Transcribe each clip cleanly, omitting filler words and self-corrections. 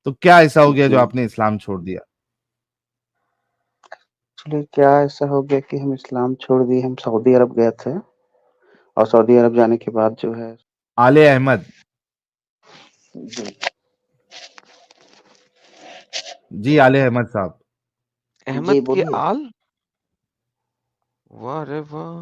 तो क्या ऐसा हो गया जी। जो आपने इस्लाम छोड़ दिया? एक्चुअली क्या ऐसा हो गया कि हम इस्लाम छोड़ दिए, हम सऊदी अरब गए थे और सऊदी अरब जाने के बाद जो है आले अहमद। जी, जी, आले अहमद साहब। जी अहमद के बोलिए। आल? वाह रे वाह!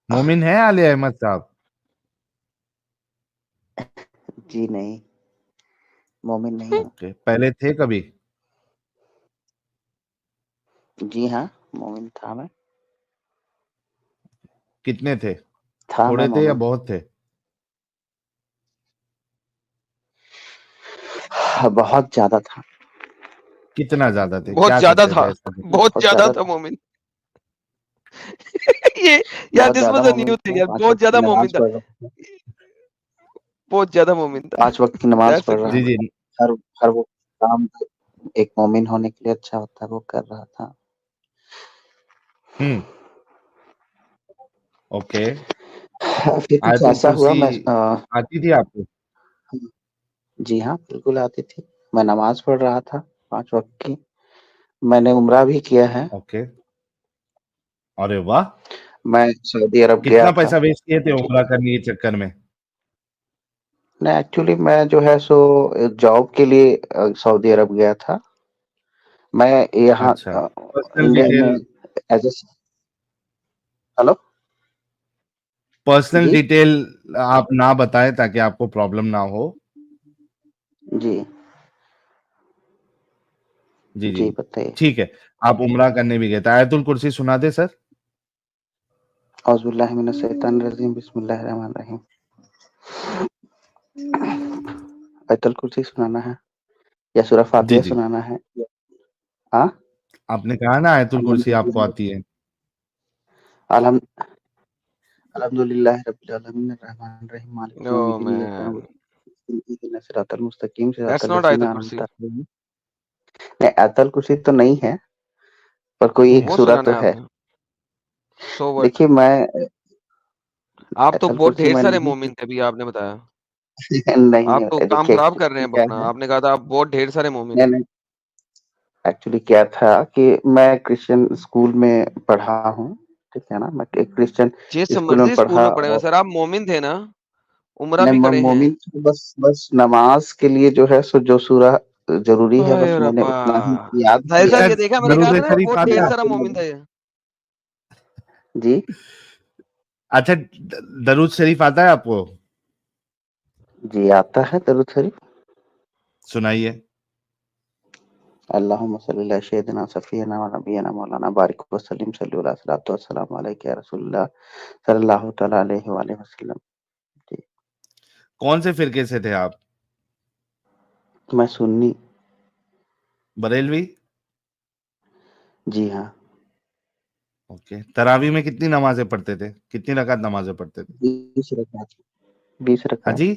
मोमिन है आले अहमद साहब? जी नहीं, मोमिन नहीं हूँ। ओके, पहले थे कभी? जी हाँ, मोमिन था मैं। कितने थे? था मैं थोड़े थे या मोमिन। बहुत थे? बहुत ज़्यादा था। कितना ज्यादा थे? बहुत क्या ज़्यादा करते थे था, ऐसा कुछ? बहुत बहुत ज़्यादा ज़्यादा था था। मोमिन। ये यार बहुत दिस ज़्यादा वाज़ अ मोमिन न्यू थिंग था, यार, 5 बहुत वक़्त की ज़्यादा मोमिन नमाज़ था। पढ़ रहा था। बहुत ज़्यादा मोमिन था। 5 वक़्त की नमाज़ दैट्स अ पढ़ रहा गुड। जी, था। जी। हर हर वो काम एक मोमिन होने के लिए अच्छा होता है, वो कर रहा था। हुँ, ओके। फिर कुछ आयतुल ऐसा हुआ कुर्सी मैं आती थी आपको? जी हाँ, बिल्कुल आती थी। मैं नमाज़ पढ़ रहा था 5 वक़्त की। मैंने उम्रा भी किया है। ओके। अरे वाह! मैं सऊदी अरब गया कितना था। पैसा वेस्ट किए थे ठीक उम्रा है। करने के चक्कर में? नहीं एक्चुअली मैं जो है सो जॉब के लिए सऊदी अरब गया था। मैं यहाँ अच्छा, पर्सनल इंडिया में detail as a hello? Personal जी? डिटेल आप ना बताएँ ताकि आपको प्रॉब्लम ना हो। जी। जी, जी, जी। बताइए। ठीक है, आप उम्रा करने भी गए थे। आयतुल कुर्सी सुना दें सर? औज़ु बिल्लाहि मिनश शैतानिर रजीम, बिस्मिल्लाहिर रहमानिर रहीम। आयतुल कुर्सी सुनाना है या सूरा जी, फ़ातिहा जी। सुनाना है? हाँ? आपने कहा ना आयतुल कुर्सी आपको अल्हम्दुलिल्लाह आती है। अल्हम अल्हम्दुलिल्लाहि रब्बिल आलमीन अर्रहमानिर रहीम मालिकिल ओह यौमिद्दीन इय्याका मैन! नअबुदु इहदिनास सिरातल मुस्तकीम दैट्स सिरातल नॉट लज़ीना आयतुल अनअमता कुर्सी। अलैहिम। नहीं, आयतुल कुर्सी तो नहीं है, पर कोई एक वो सूरा सुनाना तो है है। आपने। So what? देखिए मैं आप तो आयतुल बहुत कुर्सी ढेर मैं सारे नहीं मोमिन थे, अभी आपने बताया। नहीं आप तो है, काम देखिए खराब कर रहे एक्चुअली हैं क्या अपना। है आपने कहा था आप बहुत ढेर सारे मोमिन नहीं, हैं। नहीं एक्चुअली क्या था कि मैं क्रिश्चियन स्कूल में पढ़ा हूँ, ठीक है ना? मैं एक क्रिश्चियन जैसे स्कूल में मर्ज़ी स्कूल पढ़ा में पढ़े हुए और सर, आप मोमिन थे ना? उम्रा नहीं भी मैं करे हैं। मोमिन था बस नमाज़ के लिए जो है सो जो सूरा ज़रूरी है हाय बस मैंने रब्बा! उतना ही याद ऐसा किया अच्छा, है। क्या देखा, मैंने कहा दरूद था ना शरीफ बहुत आता ढेर है सारा आपको? मोमिन था ये। जी? अच्छा, दरूद शरीफ आता है आपको? जी, आता है दरूद शरीफ। सुनाइए। अल्लाहुम्मा सल्ली अला सय्यिदिना सफ़ीना व नबियना मौलाना बारिक व सल्लिम सल्लु अला सलातो वस्सलामु अलैका या रसूलल्लाह सल्लल्लाहु तआला अलैहि व आलिहि वसल्लम। जी, कौन से फ़िरके से थे आप? मैं सुन्नी बरेलवी? जी हाँ, ओके। तरावी में कितनी नमाज़ें पढ़ते थे? कितनी रकात नमाज़ें पढ़ते थे? 20 रकात 20 हाँ रकात जी?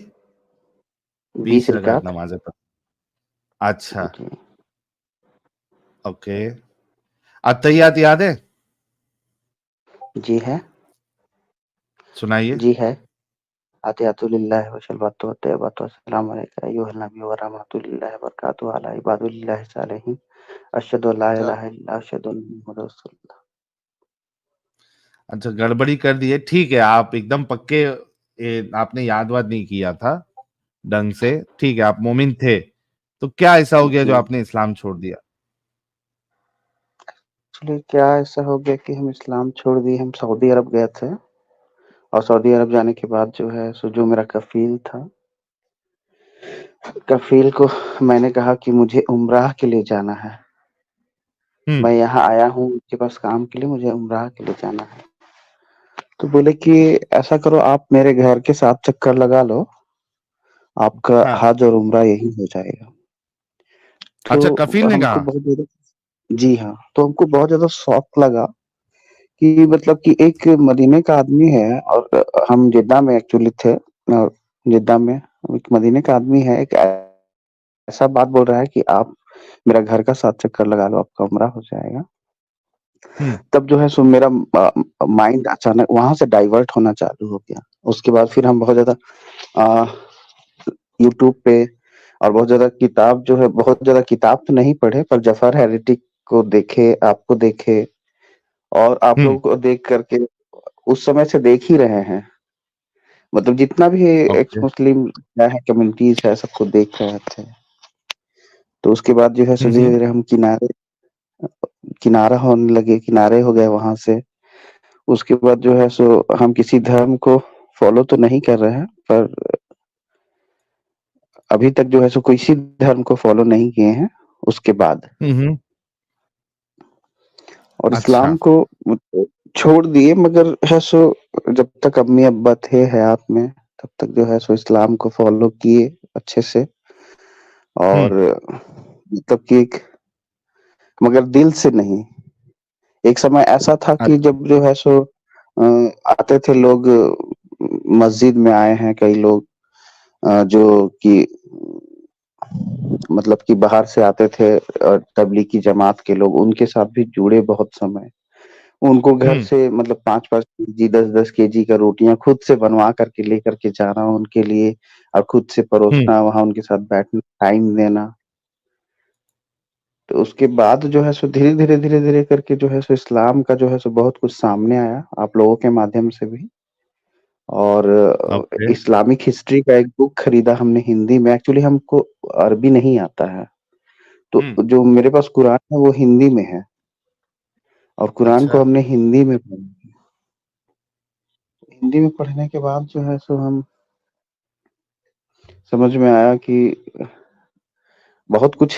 20 20 रकात रकात। नमाज़ें अच्छा, जी, ओके। अत्तहियात याद है? जी है। सुनाइए। जी है। अतियातु लिल्लाहि व शलवातु व तय्यबातु अस्सलामु अलैका अय्युहन नबी व रहमतुल्लाहि व बरकातुहू अला इबादिल्लाहि सालिहीन अशहदु अल्ला क्या? इलाहा इल्लल्लाह अशहदु अन्न मुहम्मदुर रसूलुल्लाह। अच्छा, गड़बड़ी कर दी है। ठीक है, आप एकदम पक्के आपने याद-वाद नहीं किया था ढंग से। ठीक है, आप मोमिन थे। तो क्या ऐसा हो गया जो जी, आपने इस्लाम छोड़ दिया? एक्चुअली क्या ऐसा हो गया कि हम इस्लाम छोड़ दिए, हम सऊदी अरब गए थे और सऊदी अरब जाने के बाद जो है सो जो मेरा कफ़ील था, कफ़ील को मैंने कहा कि मुझे उम्राह के लिए जाना है। हुँ, मैं यहाँ आया हूँ उनके पास काम के लिए, मुझे उम्राह के लिए जाना है। तो बोले कि ऐसा करो आप मेरे घर के 7 चक्कर लगा लो, आपका हाँ। हज और उम्रा यहीं हो जाएगा। अच्छा, तो कफ़ील ने हमको कहा? बहुत ज़्यादा जी हाँ, तो हमको बहुत ज़्यादा शॉक लगा कि मतलब कि एक मदीने का आदमी है और हम जिद्दा में एक्चुअली थे जिद्दा में एक मदीने का आदमी है, एक ऐसा बात बोल रहा है कि आप मेरा घर का 7 चक्कर लगा लो, आपका उम्रा हो जाएगा। हुँ, तब जो है सो मेरा माइंड अचानक वहाँ से डाइवर्ट होना चालू हो गया। उसके बाद फिर हम बहुत ज़्यादा अ, यूट्यूब पे और बहुत ज़्यादा किताब तो नहीं पढ़े, पर जफ़र हेरेटिक को देखे, आपको देखे और आप हुँ। लोगों को देख कर के उस समय से देख ही रहे हैं। मतलब जितना भी एक्स ओके। मुस्लिम क्या है, कम्युनिटीज़ है, सबको देख रहे थे। तो उसके बाद जो है सो हुँ, हुँ। धीरे-धीरे हम किनारे हो गए वहाँ से। उसके बाद जो है सो हम किसी धर्म को फ़ॉलो तो नहीं कर रहे हैं, पर अभी तक जो है सो किसी धर्म को फ़ॉलो नहीं किए हैं उसके बाद। हुँ, हुँ। और अच्छा। इस्लाम को छोड़ दिए, मगर है सो जब तक अम्मी-अब्बा थे हयात में, तब तक जो है सो इस्लाम को फ़ॉलो किए अच्छे से हुँ। और मतलब कि एक मगर दिल से नहीं। एक समय ऐसा था कि अच्छा। जब जो है सो आते थे लोग मस्जिद में आए हैं कई लोग जो कि मतलब कि बाहर से आते थे तबलीगी जमात के लोग, उनके साथ भी जुड़े बहुत समय। उनको घर हुँ, से मतलब 5-5 केजी, 10-10 केजी का रोटियाँ खुद से बनवा कर के लेकर के जाना उनके लिए और खुद से हुँ। परोसना, वहाँ उनके साथ बैठना, टाइम देना। तो उसके बाद जो है सो धीरे-धीरे करके जो है सो इस्लाम का जो है सो बहुत कुछ सामने आया, आप लोगों के माध्यम से भी। और ओके। इस्लामिक हिस्ट्री का एक बुक खरीदा हमने हिंदी में, एक्चुअली हमको अरबी नहीं आता है। तो हुँ। जो मेरे पास कुरान है वो हिंदी में है और कुरान अच्छा। को हमने हिंदी में पढ़ा। हिंदी में पढ़ने के बाद जो है सो हम समझ में आया कि बहुत कुछ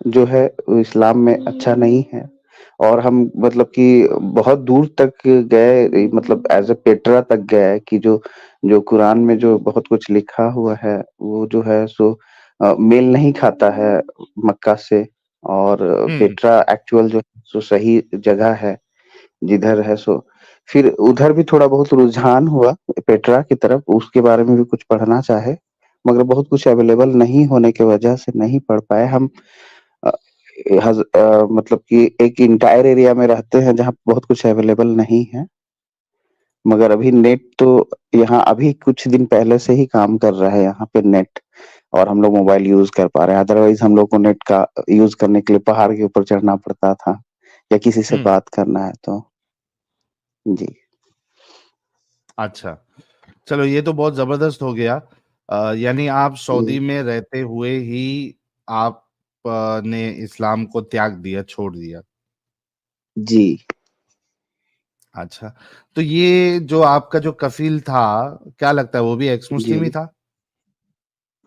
जो है वो इस्लाम में अच्छा नहीं है और हम मतलब कि बहुत दूर तक गए, मतलब एज़ अ पेट्रा तक गए कि जो जो कुरान में जो बहुत कुछ लिखा हुआ है, वो जो है सो मेल नहीं खाता है मक्का से और हुँ, पेट्रा एक्चुअल जो है सो सही जगह है, जिधर है सो फिर उधर भी थोड़ा बहुत रुझान हुआ पेट्रा की तरफ, उसके बारे में भी कुछ पढ़ना चाहे, मगर बहुत कुछ अवेलेबल नहीं होने की वजह से नहीं पढ़ पाए हम। अ, मतलब कि एक एंटायर एरिया में रहते हैं जहाँ बहुत कुछ अवेलेबल नहीं है, मगर अभी नेट तो यहाँ अभी कुछ दिन पहले से ही काम कर रहा है यहाँ पे नेट और हम लोग मोबाइल यूज़ कर पा रहे हैं। अदरवाइज़ हम लोग को नेट का यूज़ करने के लिए पहाड़ के ऊपर चढ़ना पड़ता था या किसी से हुँ। बात करना है तो। जी। अच्छा। चलो ये तो बहुत ज़बरदस्त हो गया। यानी आप जी। सऊदी में रहते हुए ही आप ने इस्लाम को त्याग दिया, छोड़ दिया। जी। अच्छा, तो ये जो आपका जो कफ़ील था, क्या लगता है वो भी एक्स जी। मुस्लिम ही था?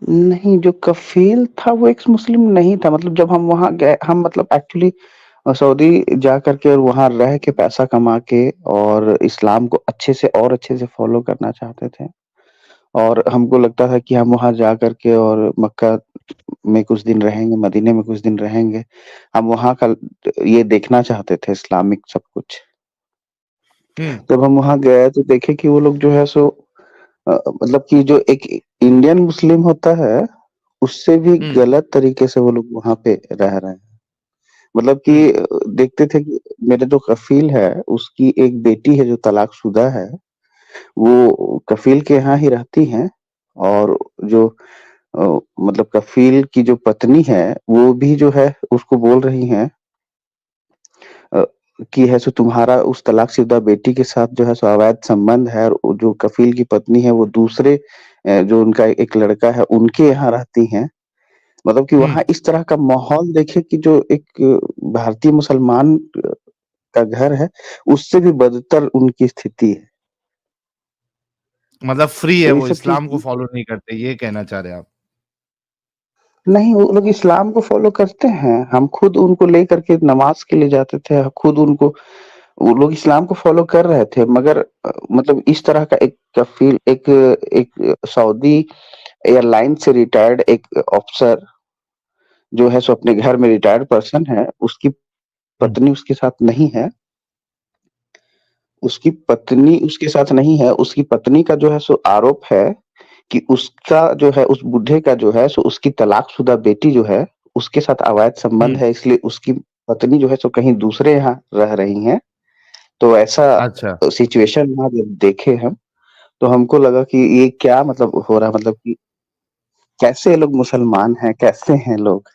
नहीं, जो कफ़ील था वो एक्स मुस्लिम नहीं था, मतलब जब हम वहाँ गए हम मतलब एक्चुअली सऊदी जा कर के और वहाँ रह के पैसा कमा के और इस्लाम को अच्छे से फ़ॉलो करना चाहते थे। और हमको लगता था कि हम वहाँ जा कर के और मक्का में कुछ दिन रहेंगे, मदीने में कुछ दिन रहेंगे। हम वहाँ का ये देखना चाहते थे इस्लामिक सब कुछ। हुँ, जब हम वहाँ गए तो देखे कि वो लोग जो है सो मतलब कि जो एक इंडियन मुस्लिम होता है, उससे भी हुँ, गलत तरीके से वो लोग वहाँ पे रह रहे हैं। मतलब कि हुँ, देखते थे कि मेरे जो कफ़ील है, उसकी एक बेटी है जो तलाकशुदा है, वो कफ़ील के यहाँ ही रहती हैं और जो अ, मतलब कफ़ील की जो पत्नी है, वो भी जो है उसको बोल रही हैं अ, कि है सो तुम्हारा उस तलाकशुदा बेटी के साथ जो है सो अवैध संबंध है और वो जो कफ़ील की पत्नी है वो दूसरे जो उनका एक लड़का है उनके यहाँ रहती हैं। मतलब कि हुँ। वहाँ इस तरह का माहौल देखे कि जो एक भारतीय मुसलमान का घर है, उससे भी बदतर उनकी स्थिति है। मतलब फ्री है तो ये वो सब चीज़ इस्लाम को फ़ॉलो नहीं करते, ये कहना चाह रहे हैं आप? नहीं, वो लोग इस्लाम को फ़ॉलो करते हैं। हम खुद उनको लेकर के नमाज़ के लिए जाते थे, खुद उनको वो लोग इस्लाम को फ़ॉलो कर रहे थे मगर मतलब इस तरह का एक कफ़ील एक एक सऊदी एयरलाइन से रिटायर्ड एक ऑफ़िसर जो है सो अपने घर में रिटायर्ड पर्सन है, उसकी हुँ, पत्नी उसके साथ नहीं है। उसकी पत्नी उसके साथ नहीं है, उसकी पत्नी का जो है सो आरोप है कि उसका जो है उस बूढ़े का जो है सो उसकी तलाकशुदा बेटी जो है, उसके साथ अवैध संबंध हुँ। है इसलिए उसकी पत्नी जो है सो कहीं दूसरे यहाँ रह रही हैं। तो ऐसा अच्छा, सिचुएशन वहाँ जब देखे हम, तो हमको लगा कि ये क्या मतलब हो रहा है मतलब कि कैसे लोग मुसलमान हैं, कैसे हैं लोग।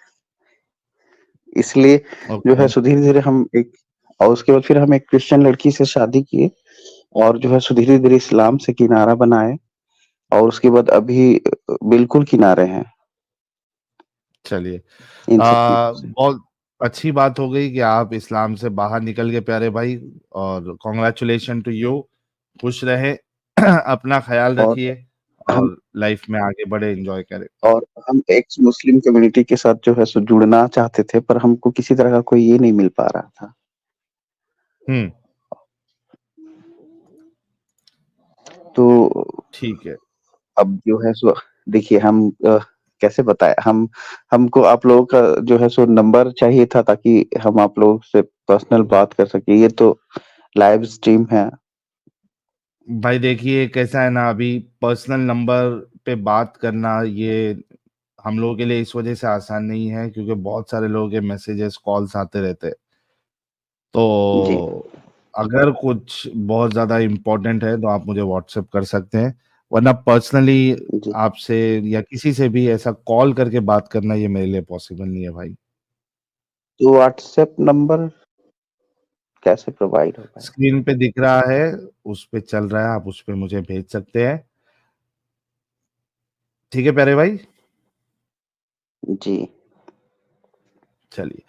इसलिए जो है ओके, सो धीरे-धीरे हम एक और उसके बाद फिर हम एक क्रिश्चियन लड़की से शादी किए और जो है सो धीरे-धीरे इस्लाम से किनारा बनाए और उसके बाद अभी बिल्कुल किनारे हैं चलिए। इन सब चीज़ों से। बहुत अच्छी बात हो गई कि आप इस्लाम से बाहर निकल गए प्यारे भाई, और कांग्रेचुलेशन टू यू। खुश रहे, अपना ख़्याल और रखिए हम और लाइफ़ में आगे बढ़े, एन्जॉय करें। और हम एक्स मुस्लिम कम्युनिटी के साथ जो है सो जुड़ना चाहते थे, पर हमको किसी तरह का कोई ये नहीं मिल पा रहा था। हुँ, तो ठीक है। अब जो है सो देखिए हम कैसे बताएँ हमको आप लोगों का जो है सो नंबर चाहिए था ताकि हम आप लोगों से पर्सनल बात कर सकें। ये तो लाइव स्ट्रीम है। भाई देखिए कैसा है ना, अभी पर्सनल नंबर पे बात करना ये हम लोगों के लिए इस वजह से आसान नहीं है क्योंकि बहुत सारे लोगों के मैसेजेस, कॉल्स आते रहते हैं। जी, तो अगर कुछ बहुत ज़्यादा इम्पोर्टेंट है तो आप मुझे व्हाट्सएप कर सकते हैं, वरना पर्सनली जी। आपसे या किसी से भी ऐसा कॉल करके बात करना ये मेरे लिए पॉसिबल नहीं है भाई। तो व्हाट्सएप नंबर कैसे प्रोवाइड हो पाएगा? स्क्रीन पे दिख रहा है, उस पे चल रहा है, आप उस पे मुझे भेज सकते हैं। ठीक है प्यारे भाई? जी। चलिए,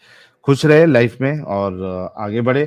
खुश रहे लाइफ में और आगे बढ़े।